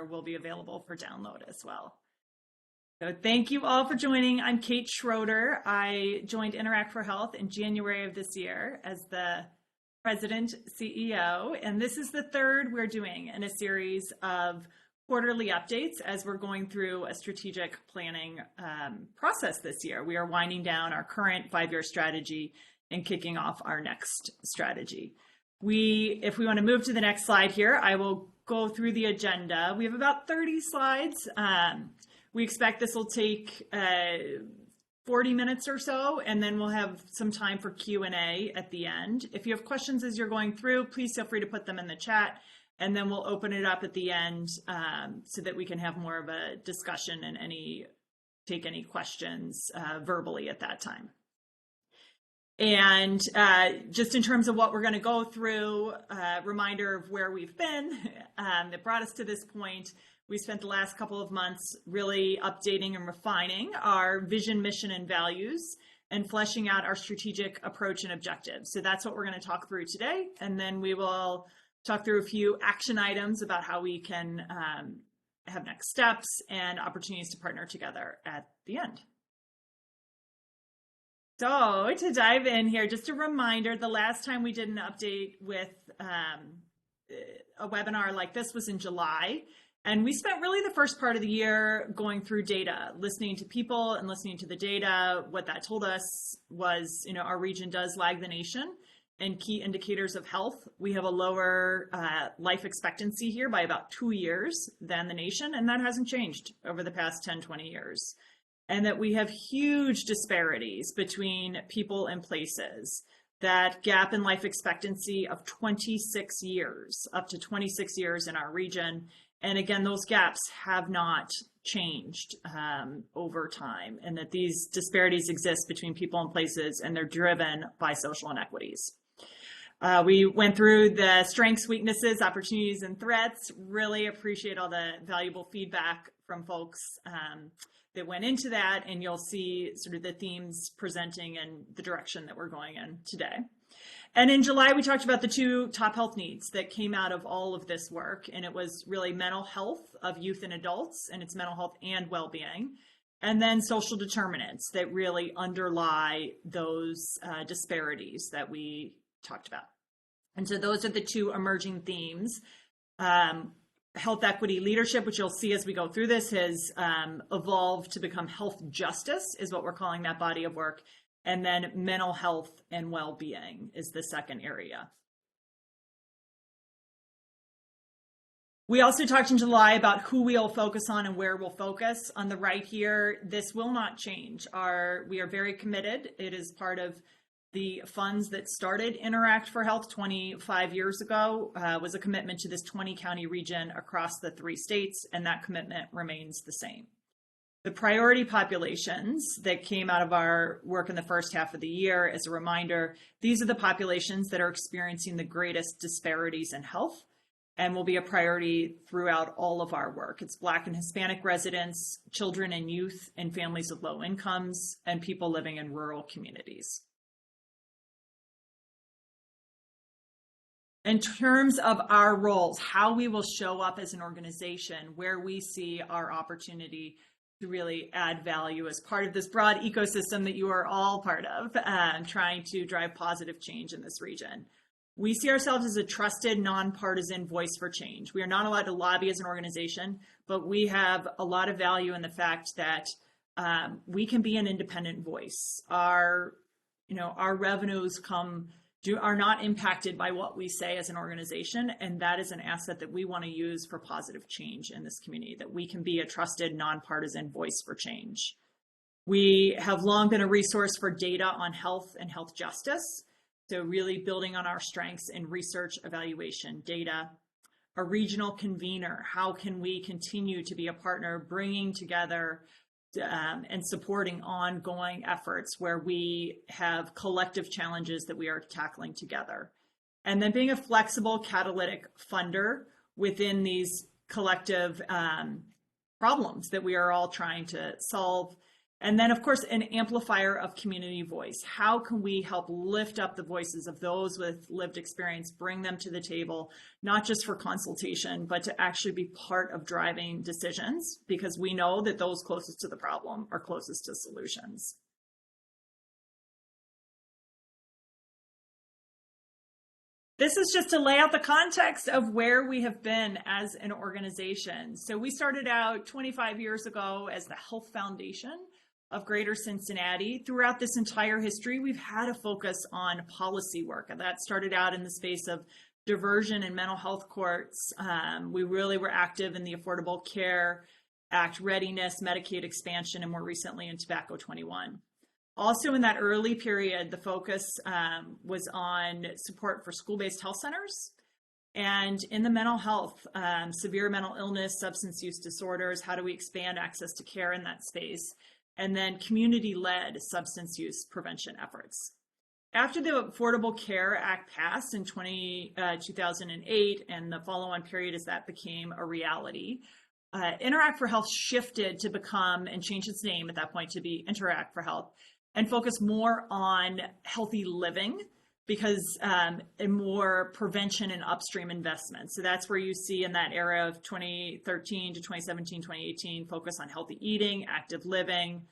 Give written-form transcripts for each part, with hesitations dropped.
will be available for download as well. So thank you all for joining. I'm Kate Schroeder. I joined Interact for Health in January of this year as the President CEO, and this is the third we're doing in a series of quarterly updates as we're going through a strategic planning process this year. We are winding down our current 5-year strategy and kicking off our next strategy. If we want to move to the next slide here, I will go through the agenda. We have about 30 slides. We expect this will take 40 minutes or so, and then we'll have some time for Q&A at the end. If you have questions as you're going through, please feel free to put them in the chat, and then we'll open it up at the end so that we can have more of a discussion and take any questions verbally at that time. And just in terms of what we're going to go through, reminder of where we've been that brought us to this point. We spent the last couple of months really updating and refining our vision, mission, and values, and fleshing out our strategic approach and objectives. So that's what we're going to talk through today. And then we will talk through a few action items about how we can have next steps and opportunities to partner together at the end. So to dive in here, just a reminder, the last time we did an update with a webinar like this was in July. And we spent really the first part of the year going through data, listening to people and listening to the data. What that told us was, our region does lag the nation in key indicators of health. We have a lower life expectancy here by about 2 years than the nation, and that hasn't changed over the past 10, 20 years. And that we have huge disparities between people and places. That gap in life expectancy of 26 years, up to 26 years in our region. And again, those gaps have not changed over time, and that these disparities exist between people and places, and they're driven by social inequities. We went through the strengths, weaknesses, opportunities, and threats. Really appreciate all the valuable feedback from folks that went into that, and you'll see sort of the themes presenting and the direction that we're going in today. And in July, we talked about the 2 top health needs that came out of all of this work, and it was really mental health of youth and adults, and it's mental health and well-being, and then social determinants that really underlie those disparities that we talked about. And so those are the 2 emerging themes. Health equity leadership, which you'll see as we go through this, has evolved to become health justice, is what we're calling that body of work. And then mental health and well-being is the second area. We also talked in July about who we'll focus on and where we'll focus. On the right here, this will not change. We are very committed. It is part of the funds that started Interact for Health 25 years ago, was a commitment to this 20-county region across the 3 states, and that commitment remains the same. The priority populations that came out of our work in the first half of the year, as a reminder, these are the populations that are experiencing the greatest disparities in health and will be a priority throughout all of our work. It's Black and Hispanic residents, children and youth, and families with low incomes, and people living in rural communities. In terms of our roles, how we will show up as an organization, where we see our opportunity to really add value as part of this broad ecosystem that you are all part of, trying to drive positive change in this region. We see ourselves as a trusted, nonpartisan voice for change. We are not allowed to lobby as an organization, but we have a lot of value in the fact that we can be an independent voice. Our revenues are not impacted by what we say as an organization, and that is an asset that we want to use for positive change in this community, that we can be a trusted, nonpartisan voice for change. We have long been a resource for data on health and health justice, so really building on our strengths in research, evaluation, data. A regional convener, how can we continue to be a partner, bringing together and supporting ongoing efforts where we have collective challenges that we are tackling together. And then being a flexible catalytic funder within these collective problems that we are all trying to solve, And then, of course, an amplifier of community voice. How can we help lift up the voices of those with lived experience, bring them to the table, not just for consultation, but to actually be part of driving decisions, because we know that those closest to the problem are closest to solutions. This is just to lay out the context of where we have been as an organization. So we started out 25 years ago as the Health Foundation of Greater Cincinnati. Throughout this entire history, we've had a focus on policy work. And that started out in the space of diversion and mental health courts. We really were active in the Affordable Care Act readiness, Medicaid expansion, and more recently in Tobacco 21. Also in that early period, the focus was on support for school-based health centers and in the mental health, severe mental illness, substance use disorders, how do we expand access to care in that space? And then community-led substance use prevention efforts. After the Affordable Care Act passed in 2008 and the follow-on period as that became a reality, Interact for Health shifted to become, and changed its name at that point to be Interact for Health, and focus more on healthy living because more prevention and upstream investment. So that's where you see in that era of 2013 to 2017, 2018, focus on healthy eating, active living,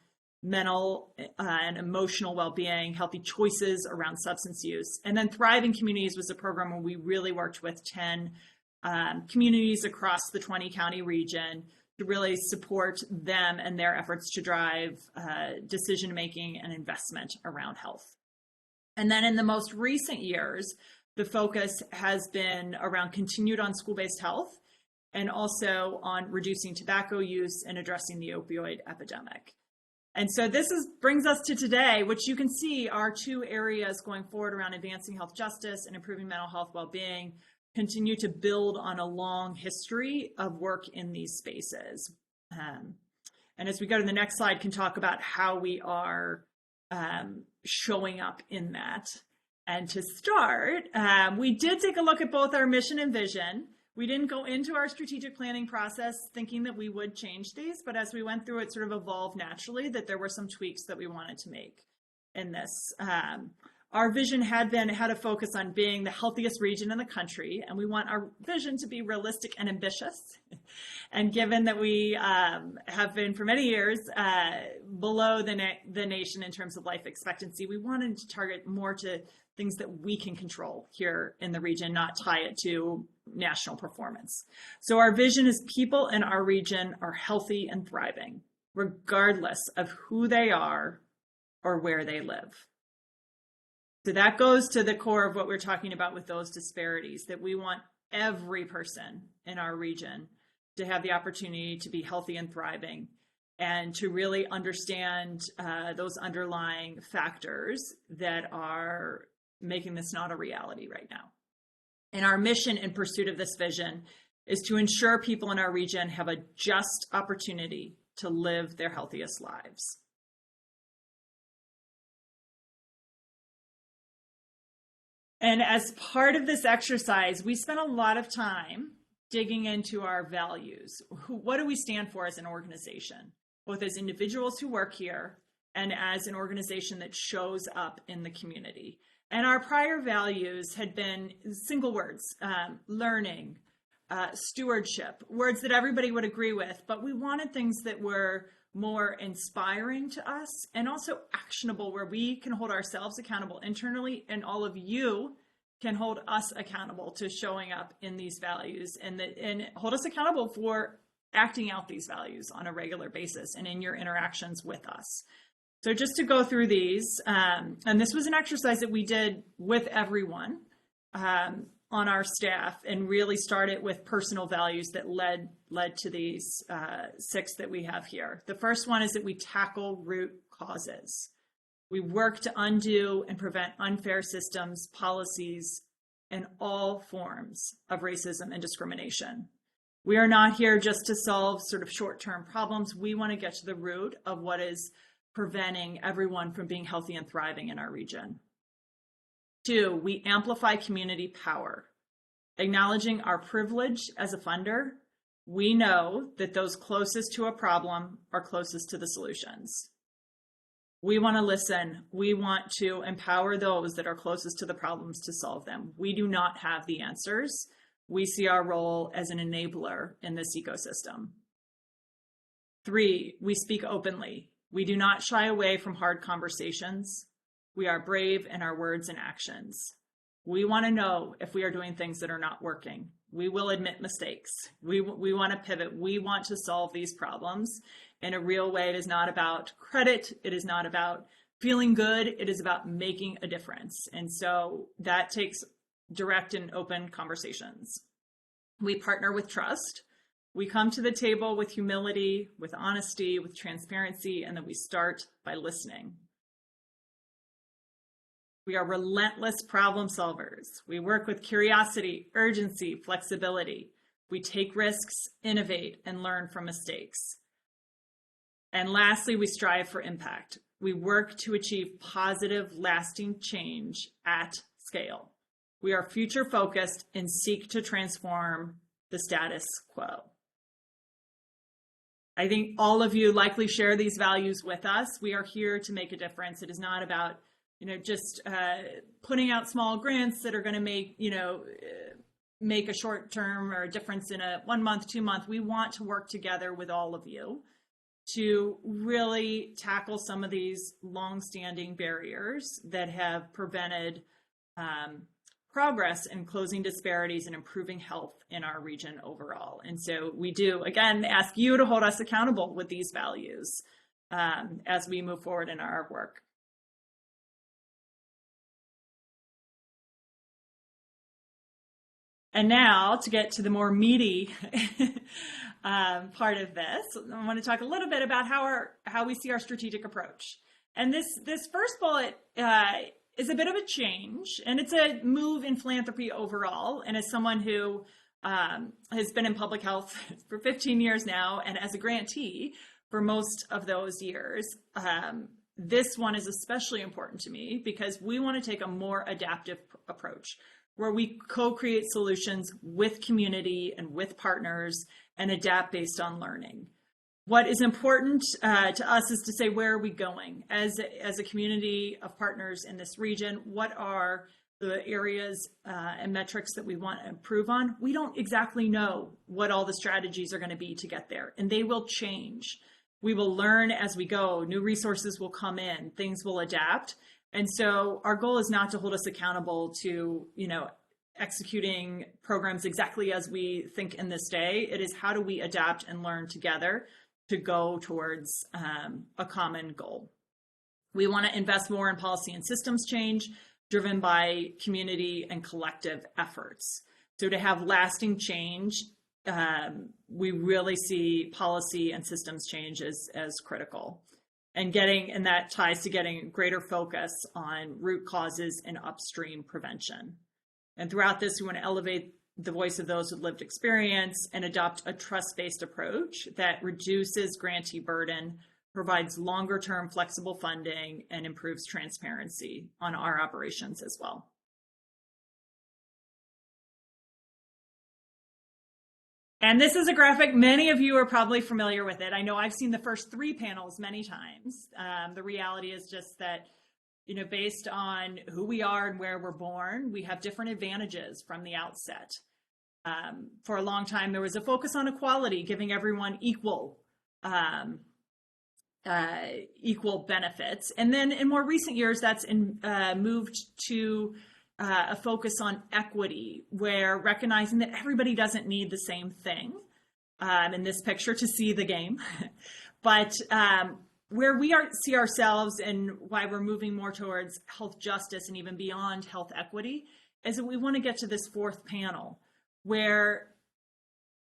mental and emotional well-being, healthy choices around substance use. And then Thriving Communities was a program where we really worked with 10 communities across the 20-county region to really support them and their efforts to drive decision-making and investment around health. And then in the most recent years, the focus has been around continued on school-based health and also on reducing tobacco use and addressing the opioid epidemic. And so this brings us to today, which you can see are two areas going forward around advancing health justice and improving mental health well-being, continue to build on a long history of work in these spaces. And as we go to the next slide, can talk about how we are showing up in that. And to start, we did take a look at both our mission and vision. We didn't go into our strategic planning process thinking that we would change these, but as we went through it sort of evolved naturally that there were some tweaks that we wanted to make in this. Our vision had a focus on being the healthiest region in the country, and we want our vision to be realistic and ambitious. And given that we have been for many years below the nation in terms of life expectancy, we wanted to target more to things that we can control here in the region, not tie it to national performance. So our vision is people in our region are healthy and thriving, regardless of who they are or where they live. So that goes to the core of what we're talking about with those disparities, that we want every person in our region to have the opportunity to be healthy and thriving and to really understand those underlying factors that are making this not a reality right now. And our mission in pursuit of this vision is to ensure people in our region have a just opportunity to live their healthiest lives. And as part of this exercise, we spent a lot of time digging into our values. What do we stand for as an organization, both as individuals who work here and as an organization that shows up in the community? And our prior values had been single words, learning, stewardship, words that everybody would agree with, but we wanted things that were more inspiring to us and also actionable, where we can hold ourselves accountable internally and all of you can hold us accountable to showing up in these values and hold us accountable for acting out these values on a regular basis and in your interactions with us. So just to go through these, and this was an exercise that we did with everyone on our staff and really started with personal values that led to these 6 that we have here. The first one is that we tackle root causes. We work to undo and prevent unfair systems, policies, and all forms of racism and discrimination. We are not here just to solve sort of short-term problems. We want to get to the root of what is preventing everyone from being healthy and thriving in our region. 2, we amplify community power. Acknowledging our privilege as a funder, we know that those closest to a problem are closest to the solutions. We want to listen. We want to empower those that are closest to the problems to solve them. We do not have the answers. We see our role as an enabler in this ecosystem. 3, we speak openly. We do not shy away from hard conversations. We are brave in our words and actions. We want to know if we are doing things that are not working. We will admit mistakes. We want to pivot. We want to solve these problems in a real way. It is not about credit. It is not about feeling good. It is about making a difference. And so that takes direct and open conversations. We partner with trust. We come to the table with humility, with honesty, with transparency, and then we start by listening. We are relentless problem solvers. We work with curiosity, urgency, flexibility. We take risks, innovate, and learn from mistakes. And lastly, we strive for impact. We work to achieve positive, lasting change at scale. We are future focused and seek to transform the status quo. I think all of you likely share these values with us. We are here to make a difference. It is not about, just putting out small grants that are going to make a short term or a difference in a 1 month, 2 month. We want to work together with all of you to really tackle some of these long-standing barriers that have prevented progress in closing disparities and improving health in our region overall. And so we do, again, ask you to hold us accountable with these values as we move forward in our work. And now to get to the more meaty part of this, I want to talk a little bit about how we see our strategic approach. And this first bullet is a bit of a change, and it's a move in philanthropy overall. And as someone who has been in public health for 15 years now, and as a grantee for most of those years, this one is especially important to me because we want to take a more adaptive approach where we co-create solutions with community and with partners and adapt based on learning. What is important to us is to say, where are we going as a community of partners in this region? What are the areas and metrics that we want to improve on? We don't exactly know what all the strategies are going to be to get there, and they will change. We will learn as we go. New resources will come in, things will adapt. And so our goal is not to hold us accountable to, executing programs exactly as we think in this day. It is how do we adapt and learn together to go towards a common goal. We want to invest more in policy and systems change driven by community and collective efforts. So to have lasting change, we really see policy and systems change as critical. And that ties to getting greater focus on root causes and upstream prevention. And throughout this, we want to elevate the voice of those with lived experience and adopt a trust-based approach that reduces grantee burden, provides longer-term flexible funding, and improves transparency on our operations as well. And this is a graphic, many of you are probably familiar with it. I know I've seen the first 3 panels many times. The reality is just that, based on who we are and where we're born, we have different advantages from the outset. For a long time, there was a focus on equality, giving everyone equal benefits. And then in more recent years, that's moved to a focus on equity, where recognizing that everybody doesn't need the same thing in this picture to see the game, but where we see ourselves and why we're moving more towards health justice and even beyond health equity is that we want to get to this 4th panel where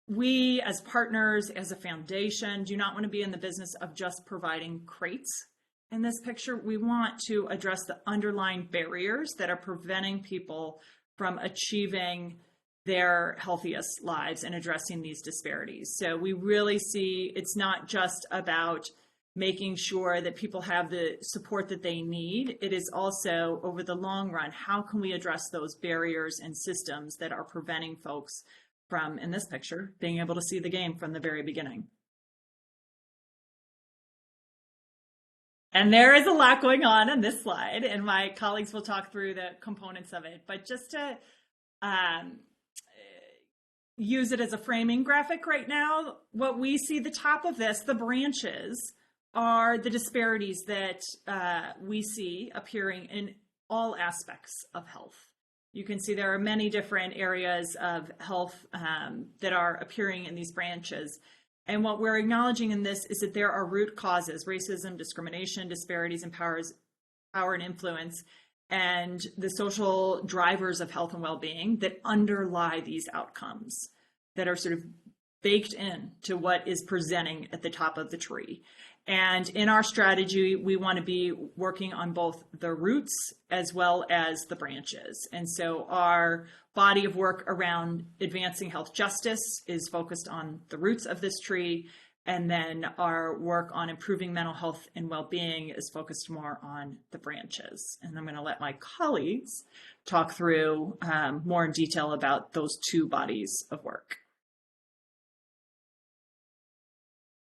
we as partners, as a foundation, do not want to be in the business of just providing crates. In this picture, we want to address the underlying barriers that are preventing people from achieving their healthiest lives and addressing these disparities. So we really see it's not just about making sure that people have the support that they need. It is also, over the long run, how can we address those barriers and systems that are preventing folks from, in this picture, being able to see the game from the very beginning. And there is a lot going on this slide, and my colleagues will talk through the components of it. But just to um, use it as a framing graphic right now, what we see the top of this, the branches, are the disparities that we see appearing in all aspects of health. You can see there are many different areas of health that are appearing in these branches. And what we're acknowledging in this is that there are root causes: racism, discrimination, disparities in power and influence, and the social drivers of health and well-being that underlie these outcomes that are sort of baked in to what is presenting at the top of the tree. And in our strategy, we want to be working on both the roots as well as the branches. And so our body of work around advancing health justice is focused on the roots of this tree. And then our work on improving mental health and well-being is focused more on the branches. And I'm going to let my colleagues talk through more in detail about those two bodies of work.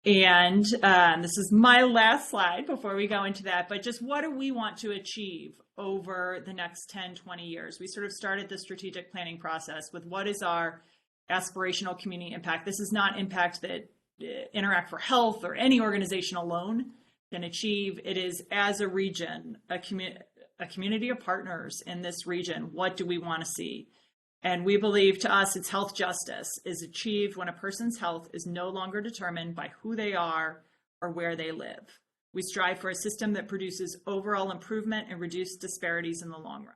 And this is my last slide before we go into that, but just what do we want to achieve over the next 10, 20 years? We sort of started the strategic planning process with what is our aspirational community impact. This is not impact that Interact for Health or any organization alone can achieve. It is, as a region, a community of partners in this region. What do we want to see? And we believe, to us, it's health justice is achieved when a person's health is no longer determined by who they are or where they live. We strive for a system that produces overall improvement and reduced disparities in the long run.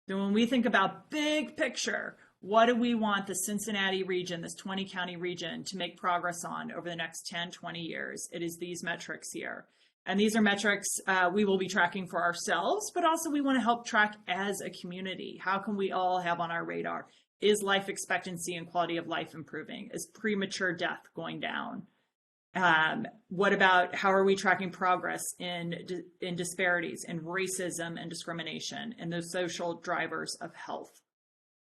So when we think about big picture, what do we want the Cincinnati region, this 20 county region, to make progress on over the next 10, 20 years? It is these metrics here. And these are metrics we will be tracking for ourselves, but also we want to help track as a community. How can we all have on our radar? Is life expectancy and quality of life improving? Is premature death going down? What about how are we tracking progress in disparities, in racism and discrimination, and those social drivers of health?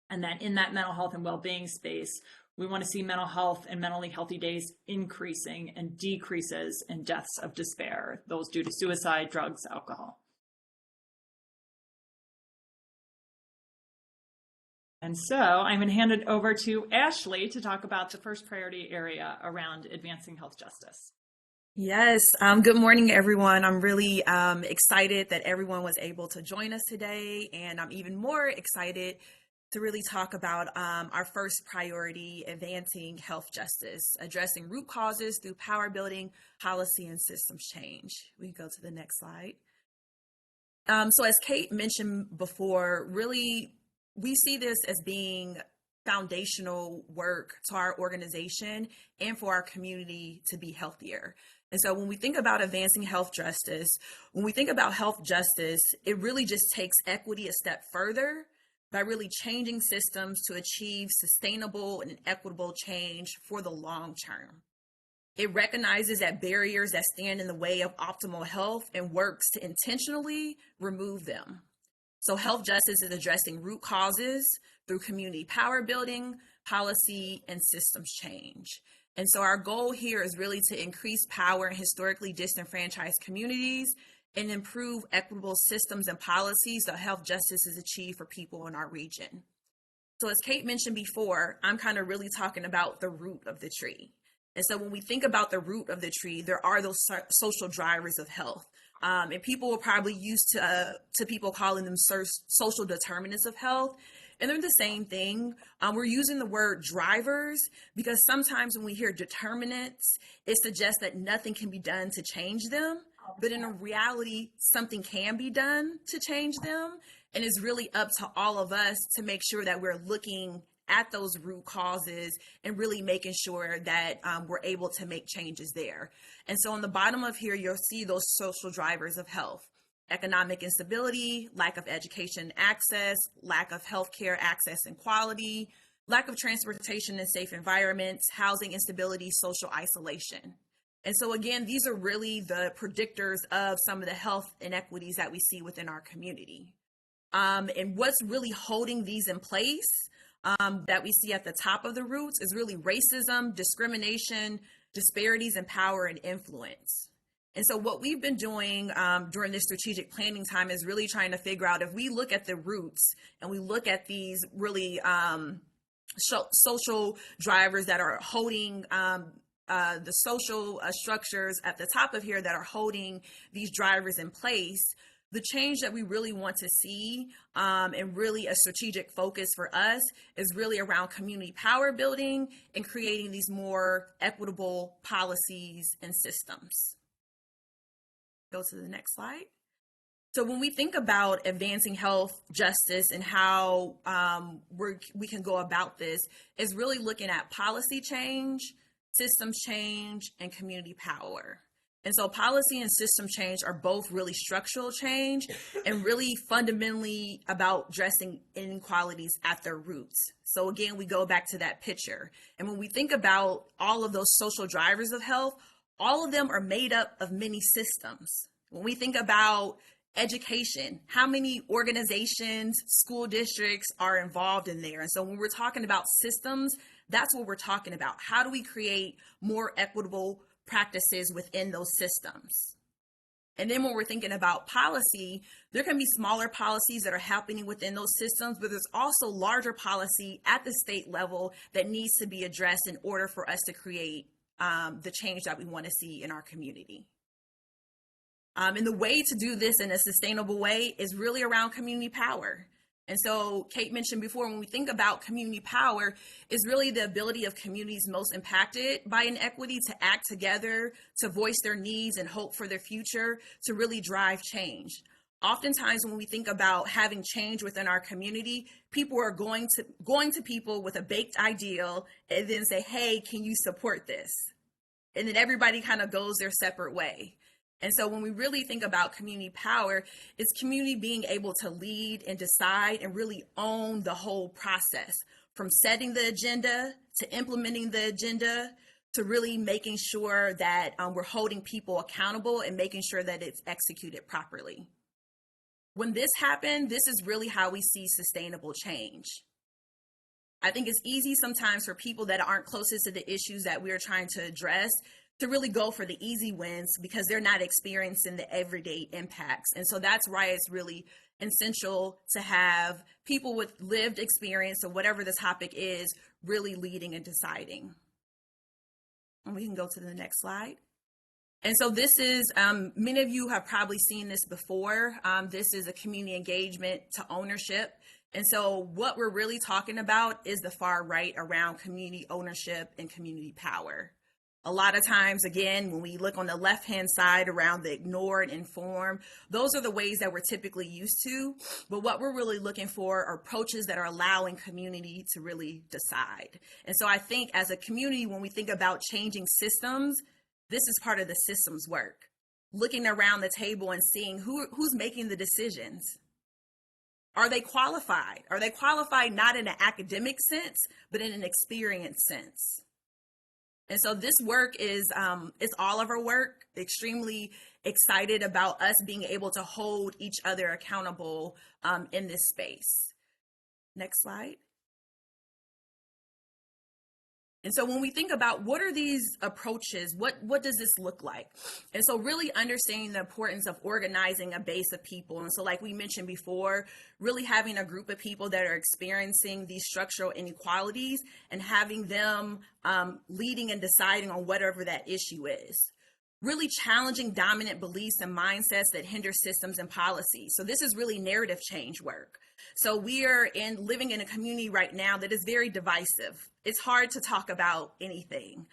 And then in that mental health and well-being space, we want to see mental health and mentally healthy days increasing and decreases in deaths of despair, those due to suicide, drugs, alcohol. And so I'm going to hand it over to Ashley to talk about the first priority area around advancing health justice. Yes. Good morning, everyone. I'm really excited that everyone was able to join us today, and I'm even more excited to really talk about our first priority, advancing health justice, addressing root causes through power building, policy, and systems change. We can go to the next slide. So as Kate mentioned before, really, we see this as being foundational work to our organization and for our community to be healthier. And so when we think about advancing health justice, when we think about health justice, it really just takes equity a step further by really changing systems to achieve sustainable and equitable change for the long term. It recognizes that barriers that stand in the way of optimal health and works to intentionally remove them. So health justice is addressing root causes through community power building, policy, and systems change. And so our goal here is really to increase power in historically disenfranchised communities and improve equitable systems and policies so health justice is achieved for people in our region. So as Kate mentioned before, I'm kind of really talking about the root of the tree. And so when we think about the root of the tree, there are those social drivers of health. And people will probably used to people calling them social determinants of health. And they're the same thing. We're using the word drivers because sometimes when we hear determinants, it suggests that nothing can be done to change them. But in reality, something can be done to change them. And it's really up to all of us to make sure that we're looking at those root causes and really making sure that we're able to make changes there. And so on the bottom of here, you'll see those social drivers of health: economic instability, lack of education access, lack of healthcare access and quality, lack of transportation and safe environments, housing instability, social isolation. And so again, these are really the predictors of some of the health inequities that we see within our community. And what's really holding these in place that we see at the top of the roots is really racism, discrimination, disparities in power and influence. And so what we've been doing during this strategic planning time is really trying to figure out, if we look at the roots and we look at these really social drivers that are holding the social structures at the top of here that are holding these drivers in place, the change that we really want to see and really a strategic focus for us is really around community power building and creating these more equitable policies and systems. Go to the next slide. So when we think about advancing health justice and how we can go about this, is really looking at policy change, systems change, and community power. And so policy and system change are both really structural change and really fundamentally about addressing inequalities at their roots. So again, we go back to that picture. And when we think about all of those social drivers of health, all of them are made up of many systems. When we think about education, how many organizations, school districts are involved in there? And so when we're talking about systems, that's what we're talking about. How do we create more equitable practices within those systems? And then when we're thinking about policy, there can be smaller policies that are happening within those systems, but there's also larger policy at the state level that needs to be addressed in order for us to create the change that we want to see in our community. And the way to do this in a sustainable way is really around community power. And so Kate mentioned before, when we think about community power, is really the ability of communities most impacted by inequity to act together, to voice their needs and hope for their future, to really drive change. Oftentimes when we think about having change within our community, people are going to people with a baked ideal and then say, hey, can you support this? And then everybody kind of goes their separate way. And so when we really think about community power, it's community being able to lead and decide and really own the whole process, from setting the agenda to implementing the agenda to really making sure that we're holding people accountable and making sure that it's executed properly. When this happens, this is really how we see sustainable change. I think it's easy sometimes for people that aren't closest to the issues that we're trying to address to really go for the easy wins because they're not experiencing the everyday impacts. And so that's why it's really essential to have people with lived experience of whatever the topic is really leading and deciding. And we can go to the next slide. And so this is, many of you have probably seen this before. This is a community engagement to ownership. And so what we're really talking about is the far right around community ownership and community power. A lot of times, again, when we look on the left-hand side around the ignore and inform, those are the ways that we're typically used to. But what we're really looking for are approaches that are allowing community to really decide. And so I think as a community, when we think about changing systems, this is part of the systems work. Looking around the table and seeing who's making the decisions. Are they qualified? Are they qualified not in an academic sense, but in an experience sense? And so this work is it's all of our work. Extremely excited about us being able to hold each other accountable in this space. Next slide. And so when we think about what are these approaches, what does this look like? And so really understanding the importance of organizing a base of people. And so like we mentioned before, really having a group of people that are experiencing these structural inequalities and having them leading and deciding on whatever that issue is. Really challenging dominant beliefs and mindsets that hinder systems and policies. So this is really narrative change work. So we are living in a community right now that is very divisive. It's hard to talk about anything.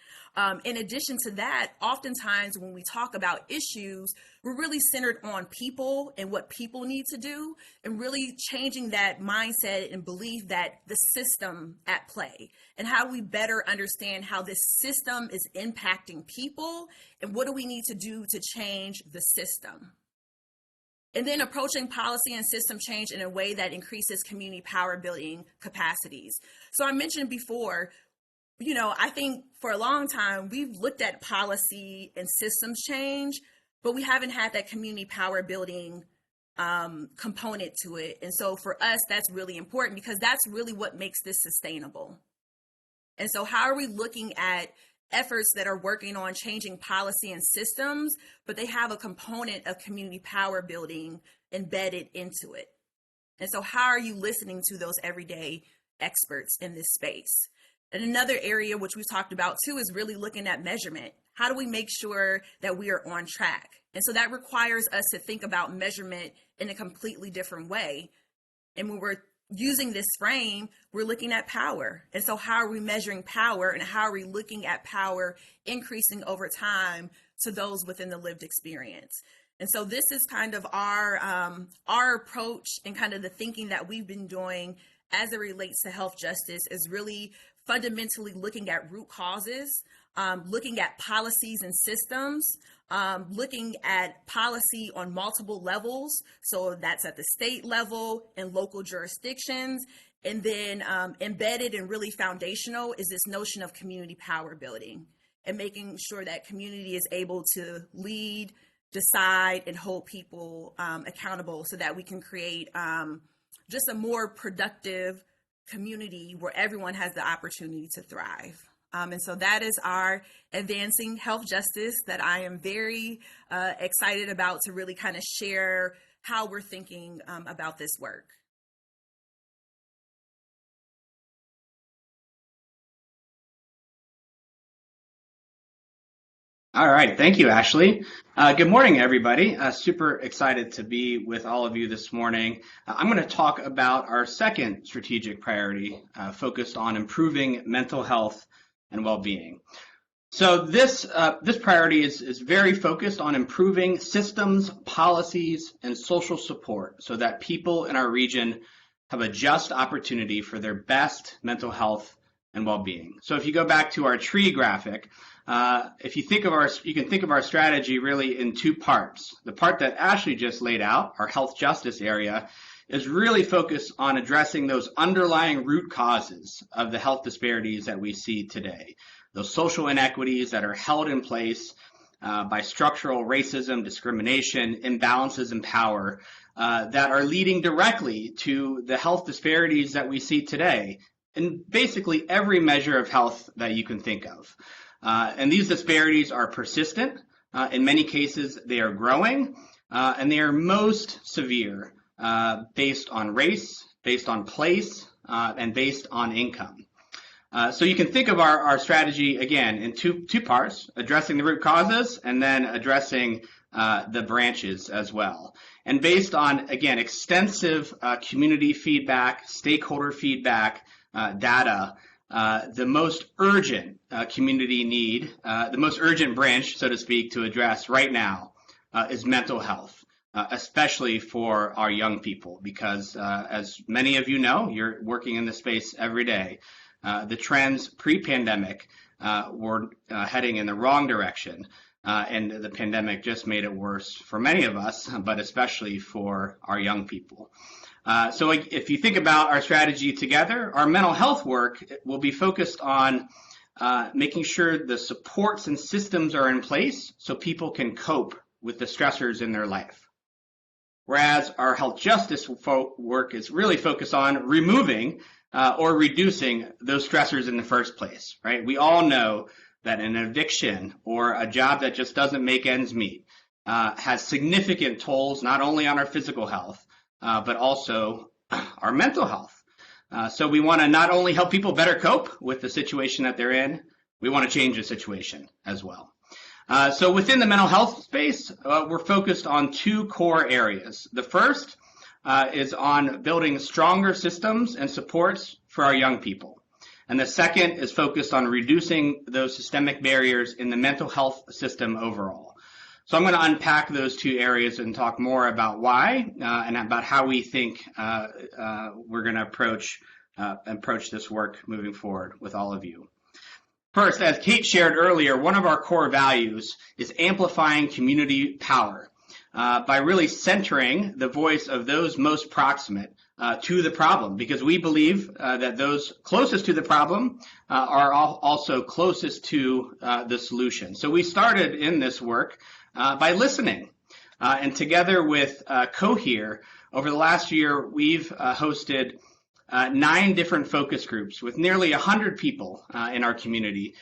In addition to that, oftentimes when we talk about issues, we're really centered on people and what people need to do, and really changing that mindset and belief that the system at play and how we better understand how this system is impacting people and what do we need to do to change the system. And then approaching policy and system change in a way that increases community power building capacities. So I mentioned before, I think for a long time, we've looked at policy and systems change, but we haven't had that community power building component to it. And so for us, that's really important because that's really what makes this sustainable. And so how are we looking at efforts that are working on changing policy and systems, but they have a component of community power building embedded into it. And so how are you listening to those everyday experts in this space? And another area which we've talked about too is really looking at measurement. How do we make sure that we are on track? And so that requires us to think about measurement in a completely different way. And when we're using this frame, we're looking at power. And so how are we measuring power, and how are we looking at power increasing over time to those within the lived experience? And so this is kind of our approach, and kind of the thinking that we've been doing as it relates to health justice is really fundamentally looking at root causes, looking at policies and systems, looking at policy on multiple levels. So that's at the state level and local jurisdictions. And then embedded and really foundational is this notion of community power building, and making sure that community is able to lead, decide, and hold people accountable, so that we can create just a more productive community where everyone has the opportunity to thrive. And so that is our Advancing Health Justice that I am very excited about, to really kind of share how we're thinking about this work. All right. Thank you, Ashley. Good morning, everybody. Super excited to be with all of you this morning. I'm going to talk about our second strategic priority, focused on improving mental health and well-being. So this priority is very focused on improving systems, policies, and social support, so that people in our region have a just opportunity for their best mental health and well-being. So if you go back to our tree graphic, if you can think of our strategy really in two parts. The part that Ashley just laid out, our health justice area, is really focused on addressing those underlying root causes of the health disparities that we see today. Those social inequities that are held in place by structural racism, discrimination, imbalances in power that are leading directly to the health disparities that we see today in basically every measure of health that you can think of. And these disparities are persistent. In many cases, they are growing, and they are most severe based on race, based on place, and based on income. So you can think of our strategy, again, in two parts: addressing the root causes and then addressing the branches as well. And based on, again, extensive community feedback, stakeholder feedback, data, the most urgent community need, the most urgent branch, so to speak, to address right now is mental health, especially for our young people, because as many of you know, you're working in this space every day. The trends pre-pandemic were heading in the wrong direction, and the pandemic just made it worse for many of us, but especially for our young people. So if you think about our strategy together, our mental health work will be focused on making sure the supports and systems are in place so people can cope with the stressors in their life. Whereas our health justice work is really focused on removing or reducing those stressors in the first place, right? We all know that an eviction or a job that just doesn't make ends meet has significant tolls, not only on our physical health, but also our mental health. So we want to not only help people better cope with the situation that they're in, we want to change the situation as well. So within the mental health space, we're focused on two core areas. The first is on building stronger systems and supports for our young people. And the second is focused on reducing those systemic barriers in the mental health system overall. So I'm going to unpack those two areas and talk more about why and about how we think we're going to approach this work moving forward with all of you. First, as Kate shared earlier, one of our core values is amplifying community power by really centering the voice of those most proximate to the problem, because we believe that those closest to the problem are also closest to the solution. So we started in this work by listening. And together with Cohere, over the last year, we've hosted 9 different focus groups with nearly 100 people in our community,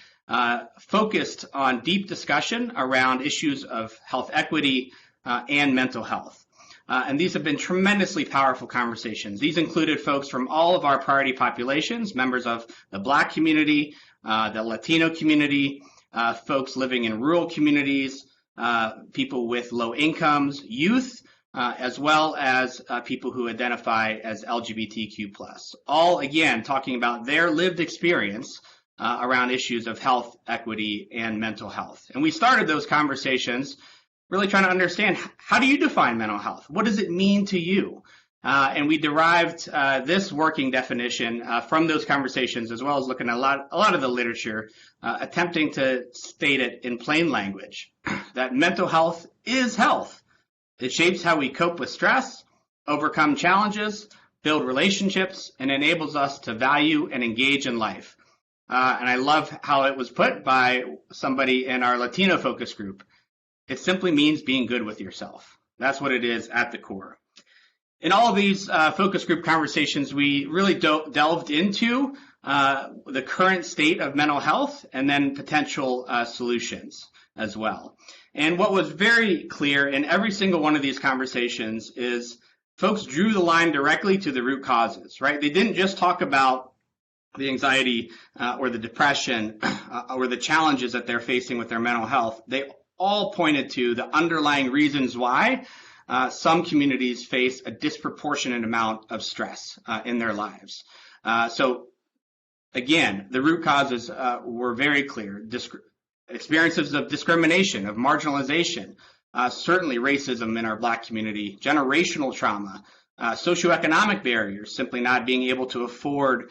focused on deep discussion around issues of health equity and mental health. And these have been tremendously powerful conversations. These included folks from all of our priority populations, members of the Black community, the Latino community, folks living in rural communities, people with low incomes, youth, as well as people who identify as LGBTQ+. All, again, talking about their lived experience around issues of health, equity, and mental health. And we started those conversations really trying to understand, how do you define mental health? What does it mean to you? And we derived this working definition from those conversations, as well as looking at a lot of the literature, attempting to state it in plain language, that mental health is health. It shapes how we cope with stress, overcome challenges, build relationships, and enables us to value and engage in life. And I love how it was put by somebody in our Latino focus group. It simply means being good with yourself. That's what it is at the core. In all of these focus group conversations, we really delved into the current state of mental health and then potential solutions as well. And what was very clear in every single one of these conversations is folks drew the line directly to the root causes, right? They didn't just talk about the anxiety or the depression or the challenges that they're facing with their mental health. They all pointed to the underlying reasons why some communities face a disproportionate amount of stress in their lives. So again, the root causes were very clear. Experiences of discrimination, of marginalization, certainly racism in our Black community, generational trauma, socioeconomic barriers, simply not being able to afford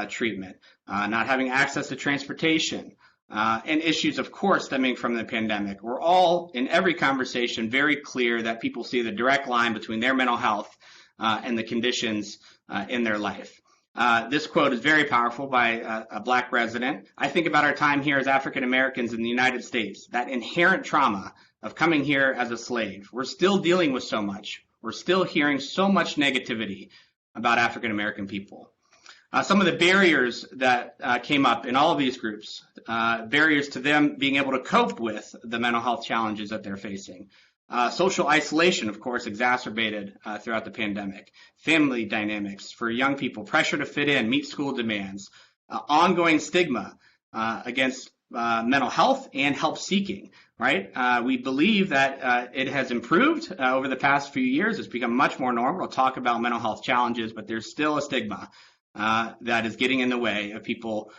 treatment, not having access to transportation, and issues, of course, stemming from the pandemic. We're all, in every conversation, very clear that people see the direct line between their mental health and the conditions in their life. This quote is very powerful by a Black resident. I think about our time here as African Americans in the United States, that inherent trauma of coming here as a slave. We're still dealing with so much. We're still hearing so much negativity about African American people. Some of the barriers that came up in all of these groups, barriers to them being able to cope with the mental health challenges that they're facing. Social isolation, of course, exacerbated throughout the pandemic. Family dynamics for young people, pressure to fit in, meet school demands, ongoing stigma against mental health and help seeking, right? We believe that it has improved over the past few years. It's become much more normal to talk about mental health challenges, but there's still a stigma that is getting in the way of people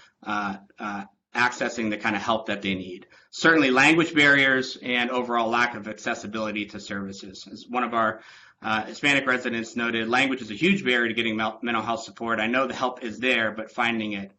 accessing the kind of help that they need. Certainly language barriers and overall lack of accessibility to services. As one of our Hispanic residents noted, language is a huge barrier to getting mental health support. I know the help is there, but finding it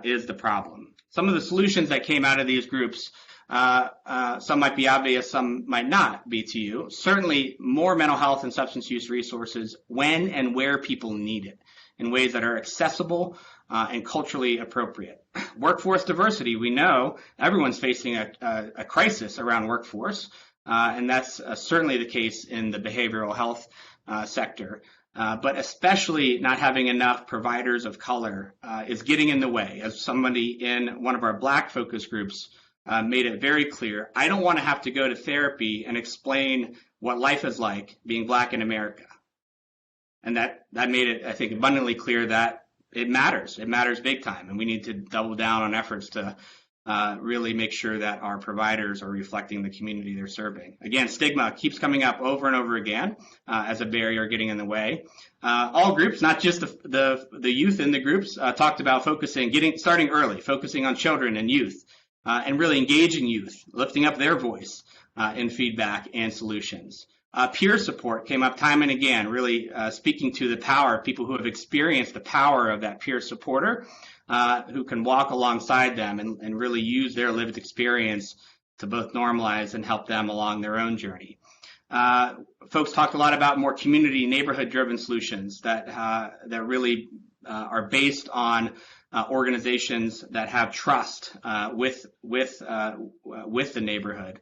is the problem. Some of the solutions that came out of these groups, some might be obvious, some might not be to you. Certainly more mental health and substance use resources when and where people need it, in ways that are accessible and culturally appropriate. Workforce diversity, we know everyone's facing a crisis around workforce, and that's certainly the case in the behavioral health sector. But especially not having enough providers of color is getting in the way. As somebody in one of our Black focus groups made it very clear, I don't want to have to go to therapy and explain what life is like being Black in America. And that made it, I think, abundantly clear that it matters. It matters big time. And we need to double down on efforts to really make sure that our providers are reflecting the community they're serving. Again, stigma keeps coming up over and over again as a barrier getting in the way. All groups, not just the youth in the groups, talked about starting early, focusing on children and youth, and really engaging youth, lifting up their voice in feedback and solutions. Peer support came up time and again, really speaking to the power of people who have experienced the power of that peer supporter, who can walk alongside them and really use their lived experience to both normalize and help them along their own journey. Folks talked a lot about more community, neighborhood-driven solutions that really are based on organizations that have trust with the neighborhood,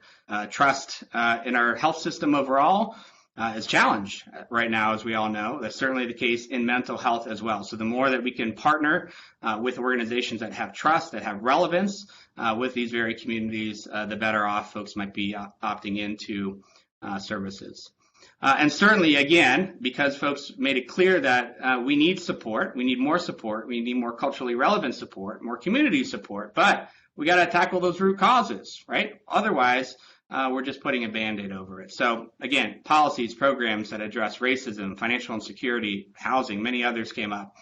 trust in our health system overall, is challenged right now, as we all know. That's certainly the case in mental health as well. So the more that we can partner with organizations that have trust, that have relevance with these very communities, the better off folks might be opting into services. And certainly, again, because folks made it clear that we need support, we need more support, we need more culturally relevant support, more community support, but we got to tackle those root causes, right? Otherwise, we're just putting a Band-Aid over it. So again, policies, programs that address racism, financial insecurity, housing, many others came up.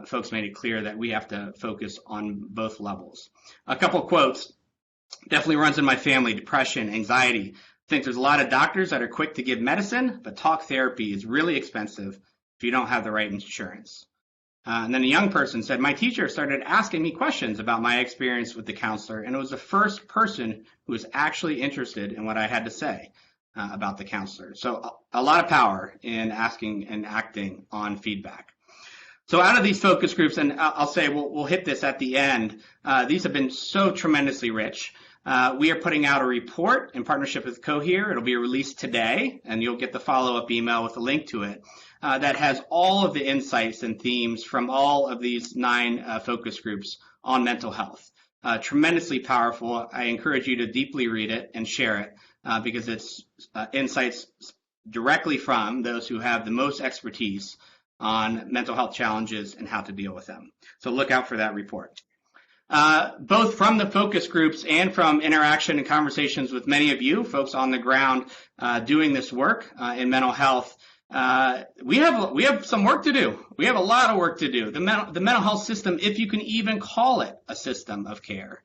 Folks made it clear that we have to focus on both levels. A couple of quotes. Definitely runs in my family: depression, anxiety. I think there's a lot of doctors that are quick to give medicine, but talk therapy is really expensive if you don't have the right insurance. And then a young person said, my teacher started asking me questions about my experience with the counselor, and it was the first person who was actually interested in what I had to say about the counselor. So a lot of power in asking and acting on feedback. So out of these focus groups, and I'll say we'll hit this at the end, these have been so tremendously rich. We are putting out a report in partnership with Cohere. It'll be released today, and you'll get the follow-up email with a link to it. That has all of the insights and themes from all of these 9 focus groups on mental health. Tremendously powerful. I encourage you to deeply read it and share it because it's insights directly from those who have the most expertise on mental health challenges and how to deal with them. So look out for that report. Both from the focus groups and from interaction and conversations with many of you, folks on the ground doing this work in mental health, we have some work to do. We have a lot of work to do. The mental health system, if you can even call it a system of care,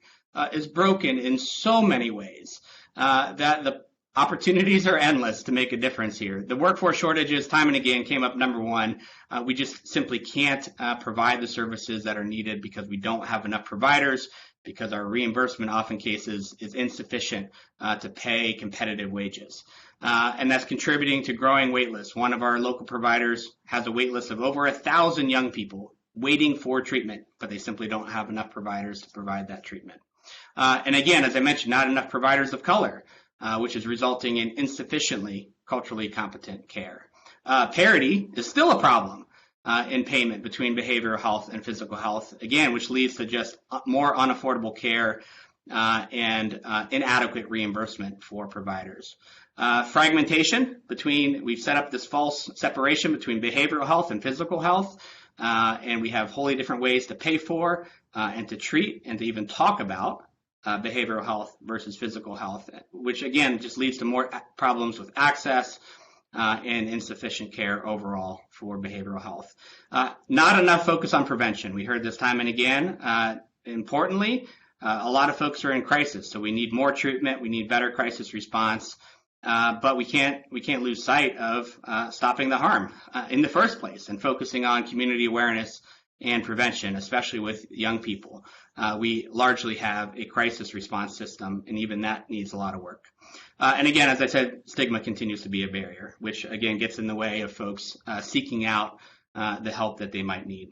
is broken in so many ways that the opportunities are endless to make a difference here. The workforce shortages, time and again, came up number one. We just simply can't provide the services that are needed because we don't have enough providers, because our reimbursement often cases is insufficient to pay competitive wages. And that's contributing to growing wait lists. One of our local providers has a wait list of over 1,000 young people waiting for treatment, but they simply don't have enough providers to provide that treatment. And again, as I mentioned, not enough providers of color, which is resulting in insufficiently culturally competent care. Parity is still a problem in payment between behavioral health and physical health, again, which leads to just more unaffordable care and inadequate reimbursement for providers. Fragmentation we've set up this false separation between behavioral health and physical health, and we have wholly different ways to pay for and to treat and to even talk about behavioral health versus physical health, which again just leads to more problems with access and insufficient care overall for behavioral health. Not enough focus on prevention. We heard this time and again. Importantly, a lot of folks are in crisis, so we need more treatment. We need better crisis response, but we can't lose sight of stopping the harm in the first place and focusing on community awareness and prevention, especially with young people. We largely have a crisis response system, and even that needs a lot of work. And again, as I said, stigma continues to be a barrier, which again gets in the way of folks seeking out the help that they might need.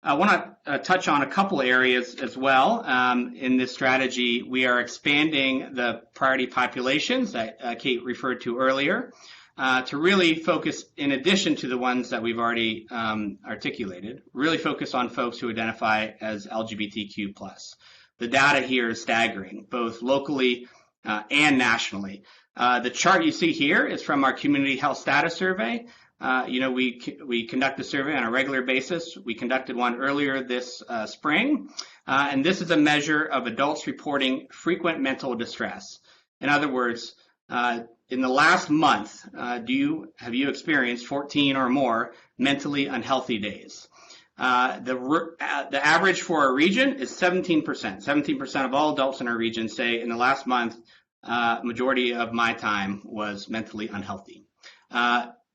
I want to touch on a couple areas as well. In this strategy, we are expanding the priority populations that Kate referred to earlier to really focus, in addition to the ones that we've already articulated, really focus on folks who identify as LGBTQ+. The data here is staggering, both locally and nationally. The chart you see here is from our Community Health Status Survey. We conduct a survey on a regular basis. We conducted one earlier this spring, and this is a measure of adults reporting frequent mental distress. In other words, in the last month, have you experienced 14 or more mentally unhealthy days? The average for our region is 17%. 17% of all adults in our region say in the last month, majority of my time was mentally unhealthy.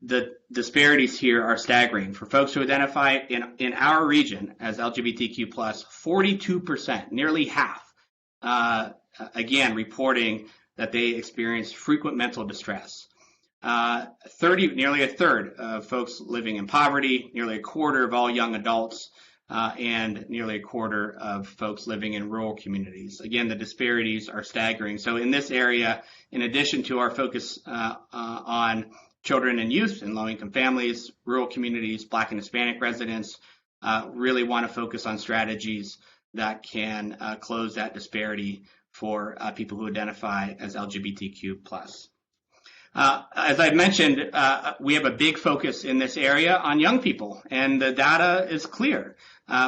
The disparities here are staggering. For folks who identify in our region as LGBTQ+, 42%, nearly half, again, reporting that they experience frequent mental distress. Nearly a third of folks living in poverty, nearly a quarter of all young adults, and nearly a quarter of folks living in rural communities. Again, the disparities are staggering. So in this area, in addition to our focus on children and youth in low-income families, rural communities, Black and Hispanic residents, really want to focus on strategies that can close that disparity for people who identify as LGBTQ+. As I mentioned, we have a big focus in this area on young people, and the data is clear.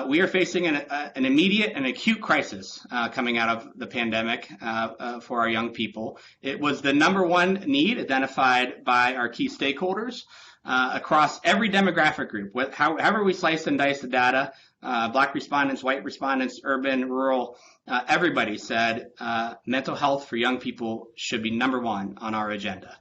We are facing an immediate and acute crisis coming out of the pandemic for our young people. It was the number one need identified by our key stakeholders across every demographic group. However we slice and dice the data, Black respondents, white respondents, urban, rural, everybody said mental health for young people should be number one on our agenda.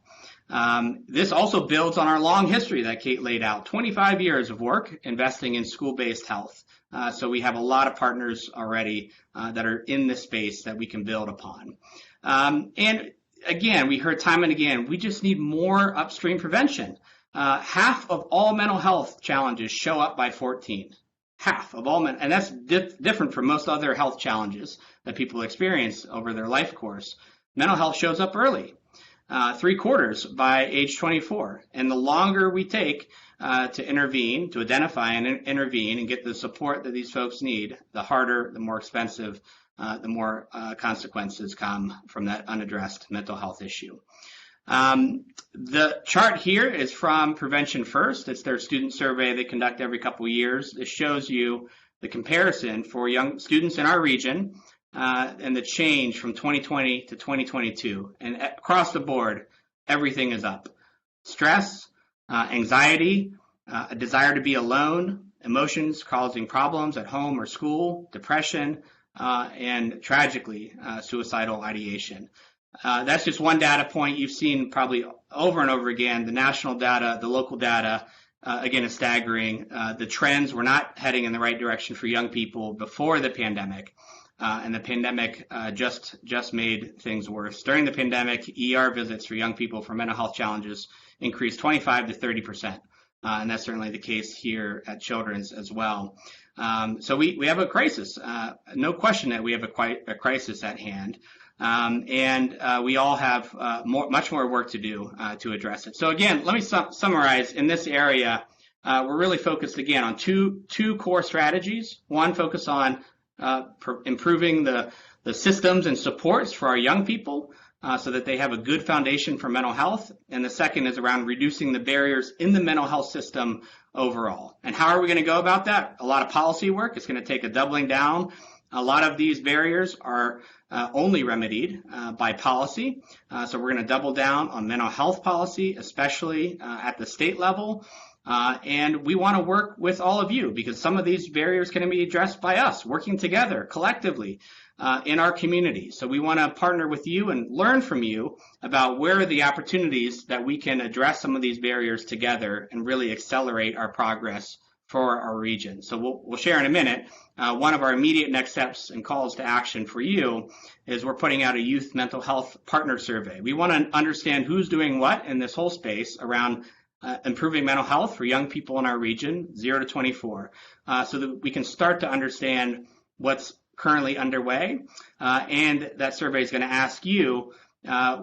This also builds on our long history that Kate laid out, 25 years of work investing in school-based health. So we have a lot of partners already that are in this space that we can build upon. And again, we heard time and again, we just need more upstream prevention. Half of all mental health challenges show up by 14. Half of all men, and that's different from most other health challenges that people experience over their life course. Mental health shows up early. 3/4 by age 24. And the longer we take to intervene, to identify and intervene and get the support that these folks need, the harder, the more expensive, the more consequences come from that unaddressed mental health issue. The chart here is from Prevention First. It's their student survey they conduct every couple of years. This shows you the comparison for young students in our region and the change from 2020 to 2022. And across the board, everything is up. Stress, anxiety, a desire to be alone, emotions causing problems at home or school, depression, and tragically, suicidal ideation. That's just one data point you've seen probably over and over again. The national data, the local data, again, is staggering. The trends were not heading in the right direction for young people before the pandemic. And the pandemic just made things worse. During the pandemic, ER visits for young people for mental health challenges increased 25 to 30%. And that's certainly the case here at Children's as well. So we have a crisis. No question that we have a crisis at hand. And we all have much more work to do to address it. So again, let me summarize. In this area, we're really focused again on two core strategies. One, focus on improving the systems and supports for our young people so that they have a good foundation for mental health. And the second is around reducing the barriers in the mental health system overall. And how are we going to go about that? A lot of policy work. It's going to take a doubling down. A lot of these barriers are only remedied by policy. So we're going to double down on mental health policy, especially at the state level. And we want to work with all of you because some of these barriers can be addressed by us working together collectively in our community. So we want to partner with you and learn from you about where are the opportunities that we can address some of these barriers together and really accelerate our progress for our region. So we'll share in a minute. One of our immediate next steps and calls to action for you is we're putting out a youth mental health partner survey. We want to understand who's doing what in this whole space around improving mental health for young people in our region, 0 to 24, so that we can start to understand what's currently underway. And that survey is going to ask you,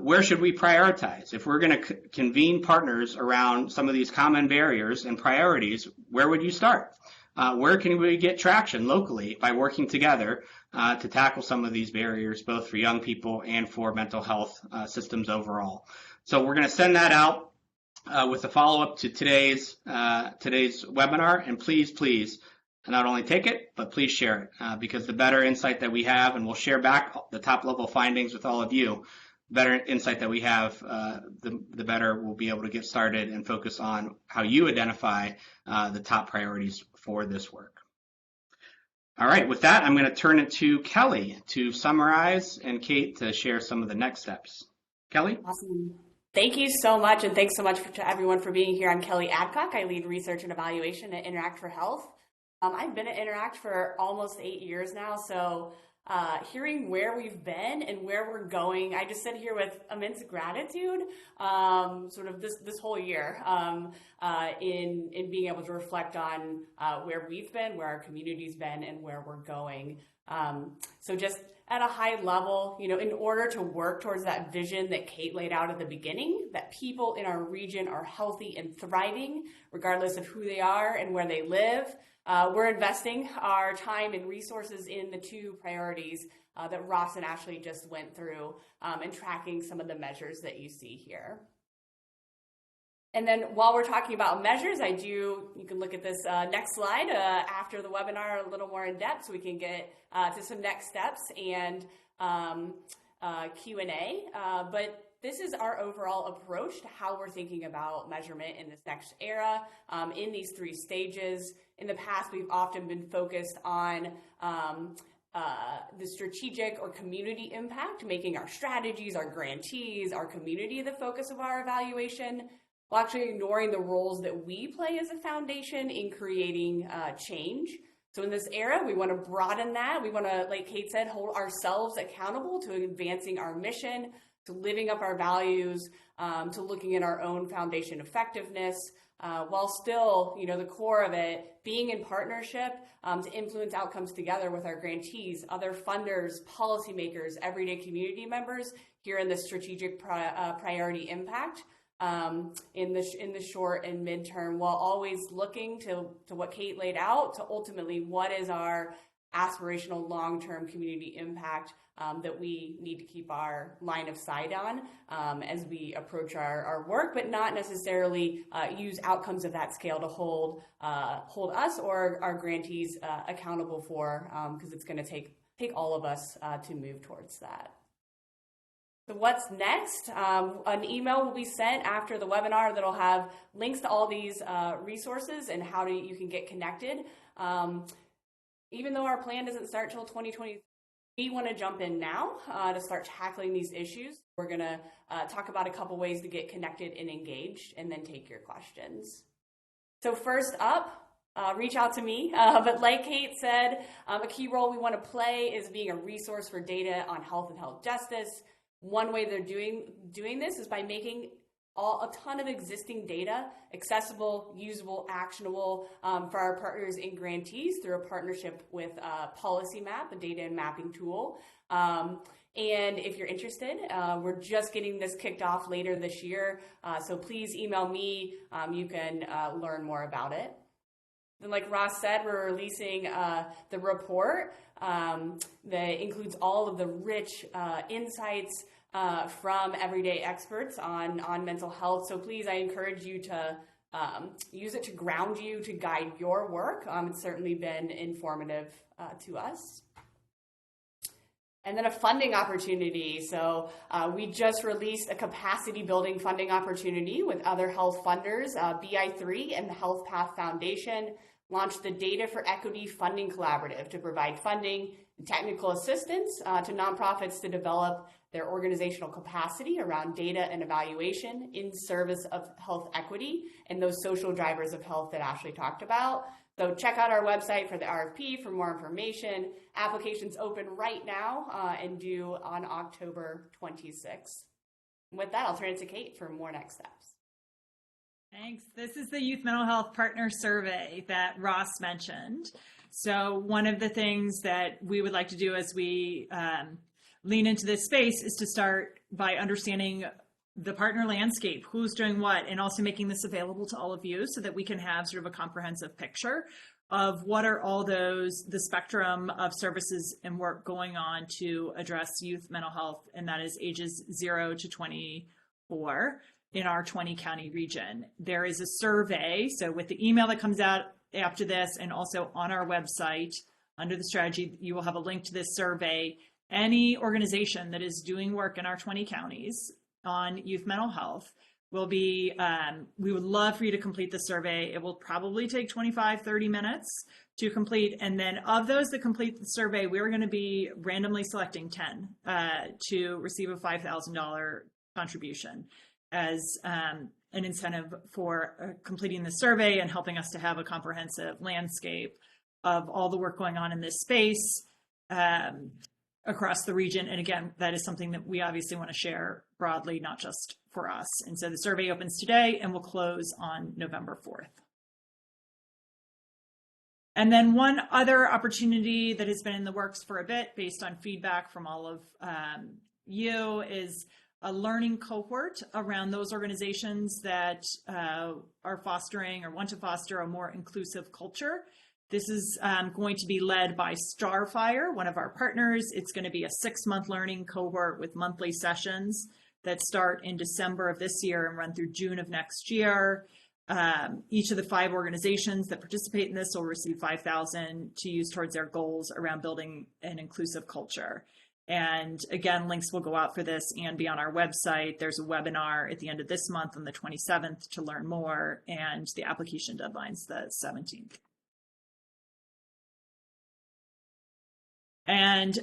where should we prioritize? If we're going to convene partners around some of these common barriers and priorities, where would you start? Where can we get traction locally by working together to tackle some of these barriers, both for young people and for mental health systems overall? So we're going to send that out with a follow-up to today's webinar, and please not only take it, but please share it because the better insight that we have, and we'll share back the top-level findings with all of you, better insight that we have, the better we'll be able to get started and focus on how you identify the top priorities for this work. All right, with that, I'm going to turn it to Kelly to summarize and Kate to share some of the next steps. Kelly? Awesome. Thank you so much, and thanks so much to everyone for being here. I'm Kelly Adcock. I lead research and evaluation at Interact for Health. I've been at Interact for almost 8 years now, so hearing where we've been and where we're going. I just sit here with immense gratitude, sort of this whole year, in being able to reflect on where we've been, where our community's been, and where we're going. So just at a high level, in order to work towards that vision that Kate laid out at the beginning, that people in our region are healthy and thriving, regardless of who they are and where they live, we're investing our time and resources in the two priorities that Ross and Ashley just went through, and tracking some of the measures that you see here. And then while we're talking about measures, you can look at this next slide after the webinar a little more in depth so we can get to some next steps and Q&A. But this is our overall approach to how we're thinking about measurement in this next era, in these three stages. In the past, we've often been focused on the strategic or community impact, making our strategies, our grantees, our community the focus of our evaluation, while actually ignoring the roles that we play as a foundation in creating change. So in this era, we want to broaden that. We want to, like Kate said, hold ourselves accountable to advancing our mission, to living up our values, to looking at our own foundation effectiveness, while still, the core of it, being in partnership to influence outcomes together with our grantees, other funders, policymakers, everyday community members here in the strategic priority impact. In the short and midterm, while always looking to what Kate laid out, to ultimately what is our aspirational long-term community impact that we need to keep our line of sight on as we approach our work, but not necessarily use outcomes of that scale to hold us or our grantees accountable for, because it's going to take all of us to move towards that. So what's next? An email will be sent after the webinar that'll have links to all these resources and how you can get connected. Even though our plan doesn't start till 2020, we want to jump in now to start tackling these issues. We're going to talk about a couple ways to get connected and engaged, and then take your questions. So first up, reach out to me. But like Kate said, a key role we want to play is being a resource for data on health and health justice. One way they're doing this is by making a ton of existing data accessible, usable, actionable for our partners and grantees through a partnership with PolicyMap, a data and mapping tool. And if you're interested, we're just getting this kicked off later this year. So please email me. You can learn more about it. And like Ross said, we're releasing the report that includes all of the rich insights from everyday experts on mental health. So please, I encourage you to use it to ground you, to guide your work. It's certainly been informative to us. And then a funding opportunity. So we just released a capacity building funding opportunity with other health funders. BI3 and the Health Path Foundation launched the Data for Equity Funding Collaborative to provide funding and technical assistance to nonprofits to develop their organizational capacity around data and evaluation in service of health equity and those social drivers of health that Ashley talked about. So check out our website for the RFP for more information. Applications open right now and due on October 26th. And with that, I'll turn it to Kate for more next steps. Thanks. This is the Youth Mental Health Partner Survey that Ross mentioned. So one of the things that we would like to do as we lean into this space is to start by understanding the partner landscape, who's doing what, and also making this available to all of you so that we can have sort of a comprehensive picture of what are all the spectrum of services and work going on to address youth mental health, and that is ages 0 to 24 in our 20 county region. There is a survey, so with the email that comes out after this and also on our website under the strategy, you will have a link to this survey. Any organization that is doing work in our 20 counties on youth mental health will be, we would love for you to complete the survey. It will probably take 25-30 minutes to complete. And then of those that complete the survey, we're going to be randomly selecting 10 to receive a $5,000 contribution as an incentive for completing the survey and helping us to have a comprehensive landscape of all the work going on in this space. across the region. And again, that is something that we obviously want to share broadly, not just for us. And so the survey opens today and will close on November 4th. And then one other opportunity that has been in the works for a bit based on feedback from all of you is a learning cohort around those organizations that are fostering or want to foster a more inclusive culture. This is going to be led by Starfire, one of our partners. It's going to be a 6-month learning cohort with monthly sessions that start in December of this year and run through June of next year. Each of the 5 organizations that participate in this will receive $5,000 to use towards their goals around building an inclusive culture. And again, links will go out for this and be on our website. There's a webinar at the end of this month on the 27th to learn more, and the application deadline's the 17th. And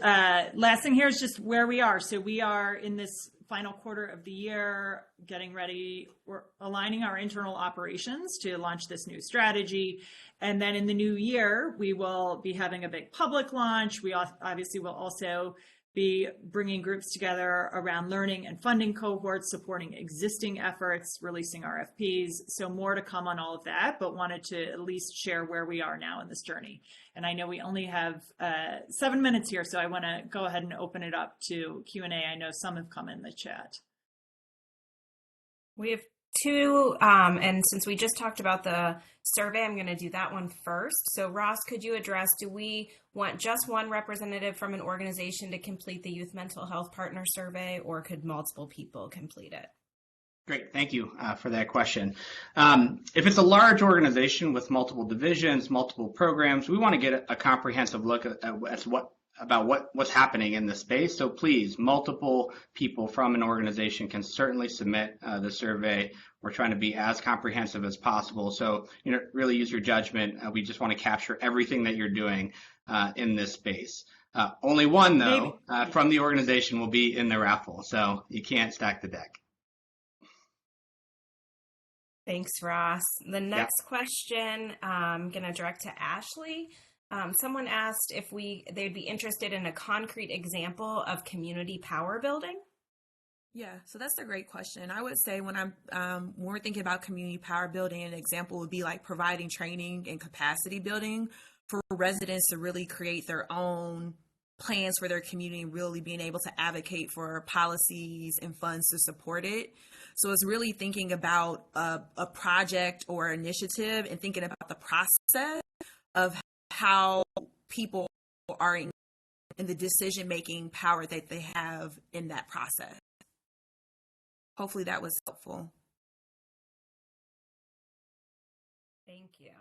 last thing here is just where we are. So we are in this final quarter of the year, getting ready. We're aligning our internal operations to launch this new strategy. And then in the new year, we will be having a big public launch. We obviously will also be bringing groups together around learning and funding cohorts, supporting existing efforts, releasing RFPs. So more to come on all of that, but wanted to at least share where we are now in this journey. And I know we only have 7 minutes here, so I want to go ahead and open it up to Q&A. I know some have come in the chat. We have 2, and since we just talked about the survey, I'm going to do that one first. So Ross, could you address, do we want just one representative from an organization to complete the Youth Mental Health Partner Survey, or could multiple people complete it? Great, thank you for that question. If it's a large organization with multiple divisions, multiple programs, we want to get a comprehensive look at what's happening in the space. So please, multiple people from an organization can certainly submit the survey. We're trying to be as comprehensive as possible. So, really use your judgment. We just want to capture everything that you're doing in this space. Only one, though, from the organization will be in the raffle. So you can't stack the deck. Thanks, Ross. The next question I'm going to direct to Ashley. Someone asked if they'd be interested in a concrete example of community power building. Yeah, so that's a great question. I would say when we're thinking about community power building, an example would be like providing training and capacity building for residents to really create their own plans for their community and really being able to advocate for policies and funds to support it. So it's really thinking about a project or initiative and thinking about the process of how people are in the decision-making power that they have in that process. Hopefully that was helpful. Thank you.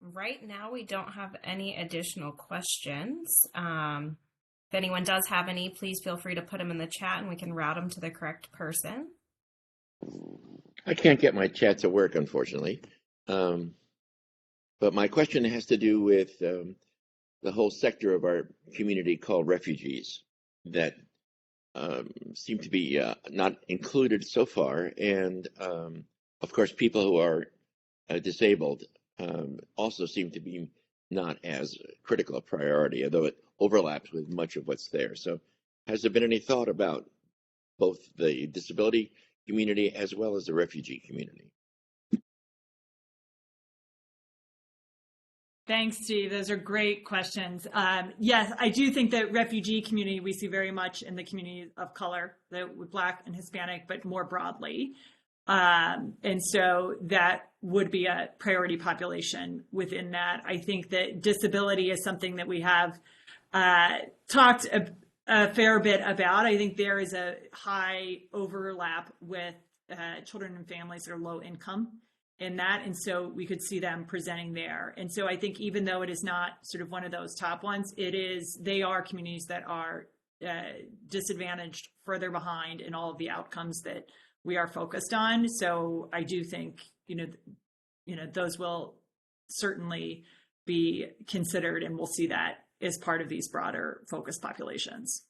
Right now, we don't have any additional questions. If anyone does have any, please feel free to put them in the chat and we can route them to the correct person. I can't get my chat to work, unfortunately. But my question has to do with the whole sector of our community called refugees that seem to be not included so far. And of course, people who are disabled also seem to be not as critical a priority, although it overlaps with much of what's there. So has there been any thought about both the disability community as well as the refugee community? Thanks, Steve. Those are great questions. Yes, I do think that refugee community we see very much in the community of color, with Black and Hispanic, but more broadly. And so that would be a priority population within that. I think that disability is something that we have talked a fair bit about. I think there is a high overlap with children and families that are low income in that. And so we could see them presenting there. And so I think even though it is not sort of one of those top ones, they are communities that are disadvantaged, further behind in all of the outcomes that we are focused on. So I do think, those will certainly be considered, and we'll see that as part of these broader focus populations.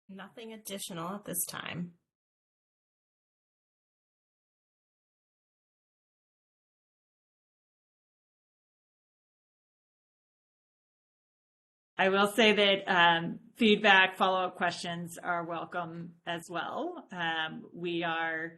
Nothing additional at this time. I will say that feedback, follow-up questions are welcome as well. We are,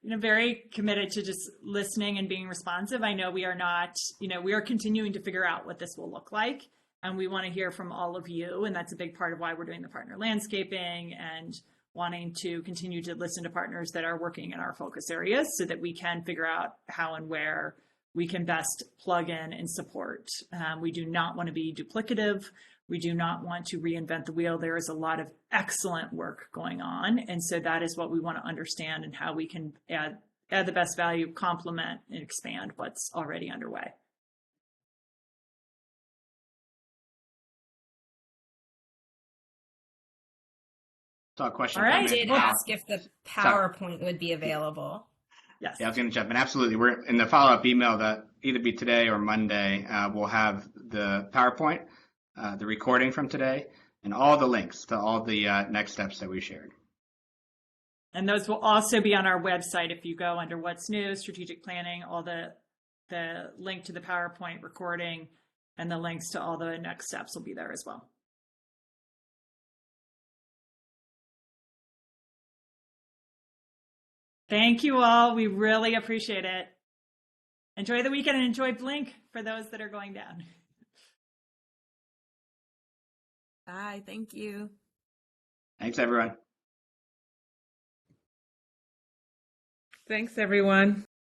very committed to just listening and being responsive. I know we are not, we are continuing to figure out what this will look like, and we want to hear from all of you. And that's a big part of why we're doing the partner landscaping and wanting to continue to listen to partners that are working in our focus areas so that we can figure out how and where we can best plug in and support. We do not want to be duplicative. We do not want to reinvent the wheel. There is a lot of excellent work going on. And so that is what we want to understand and how we can add the best value, complement, and expand what's already underway. Saw a question. All right. I come in did about- ask if the PowerPoint would be available. Yes. Yeah, I was going to jump in. Absolutely. We're in the follow-up email that either be today or Monday. We'll have the PowerPoint, the recording from today, and all the links to all the next steps that we shared. And those will also be on our website. If you go under what's new, strategic planning, all the link to the PowerPoint recording and the links to all the next steps will be there as well. Thank you all. We really appreciate it. Enjoy the weekend and enjoy Blink for those that are going down. Bye. Thank you. Thanks, everyone. Thanks, everyone.